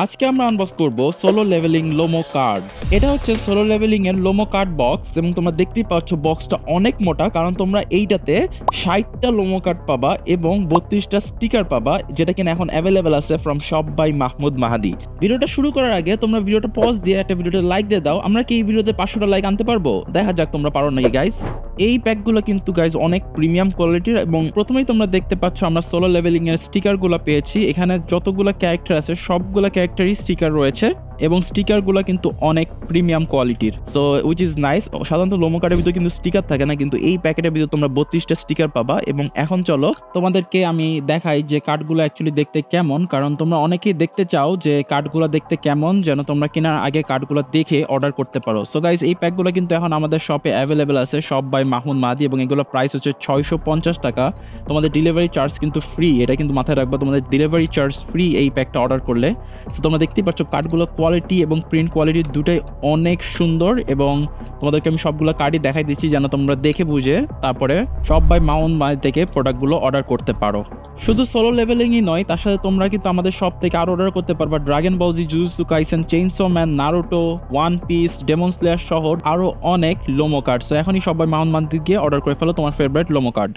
আজকে আমরা আনবক্স করব সোলো লেভেলিং লোমো কার্ড। এটা হচ্ছে সোলো লেভেলিং এর লোমো কার্ড বক্স এবং তোমরা দেখতেই পাচ্ছ বক্সটা অনেক মোটা, কারণ তোমরা এইটাতে 60টা লোমো কার্ড পাবা এবং 32টা স্টিকার পাবা, যেটা কিনা এখন অ্যাভেলেবেল আছে ফ্রম শপ বাই মাহমুদ মাহাদি। ভিডিওটা শুরু করার আগে তোমরা ভিডিওটা পজ দিয়ে একটা ভিডিওতে লাইক দিয়ে দাও। আমরা কি এই ভিডিওতে 500টা লাইক আনতে পারবো? দেখা যাক তোমরা পারো নাকি গাইস। এই প্যাকগুলো কিন্তু গাইজ অনেক প্রিমিয়াম কোয়ালিটির এবং প্রথমেই তোমরা দেখতে পাচ্ছ আমরা সোলো লেভেলিং এর স্টিকারগুলো পেয়েছি। এখানে যতগুলো ক্যারেক্টার আছে সবগুলো ক্যারেক্টারই স্টিকার রয়েছে এবং স্টিকারগুলো কিন্তু অনেক প্রিমিয়াম কোয়ালিটির, সো উইচ ইজ নাইস। সাধারণত লোমো কার্ডের ভিতরে কিন্তু স্টিকার থাকে না, কিন্তু এই প্যাকেটের ভিতরে তোমরা 32টা স্টিকার পাবা। এবং এখন চলো তোমাদেরকে আমি দেখাই যে কার্ডগুলো অ্যাকচুয়ালি দেখতে কেমন, কারণ তোমরা অনেকেই দেখতে চাও যে কার্ডগুলো দেখতে কেমন, যেন তোমরা কেনার আগে কার্ডগুলো দেখে অর্ডার করতে পারো। সো গাইজ এই প্যাকগুলো কিন্তু এখন আমাদের শপে অ্যাভেলেবেল আছে, শপ বাই মাহমুদ মাহাদি, এবং এগুলো প্রাইস হচ্ছে 650 টাকা। তোমাদের ডেলিভারি চার্জ কিন্তু ফ্রি, এটা কিন্তু মাথায় রাখবা, তোমাদের ডেলিভারি চার্জ ফ্রি এই প্যাকটা অর্ডার করলে। সো তোমরা দেখতেই পাচ্ছ কার্ডগুলো কোয়ালিটি এবং প্রিন্ট কোয়ালিটি দুটাই অনেক সুন্দর, এবং তোমাদেরকে আমি সবগুলো কার্ডই দেখাই দিচ্ছি যেন তোমরা দেখে বুঝে তারপরে শপ বাই মাহমুদ মাহাদি থেকে প্রোডাক্টগুলো অর্ডার করতে পারো। শুধু সোলো লেভেলিংই নয়, তার সাথে তোমরা কিন্তু আমাদের শপ থেকে আরো অর্ডার করতে পারবা Dragon Ball Z, Jujutsu Kaisen, Chainsaw Man, Naruto, One Piece, Demon Slayer সহ আরো অনেক লোমো কার্ড। সো এখনই সবাই মাহমুদ মাহাদি গিয়ে অর্ডার করে ফেলো তোমার ফেভারিট লোমো কার্ড।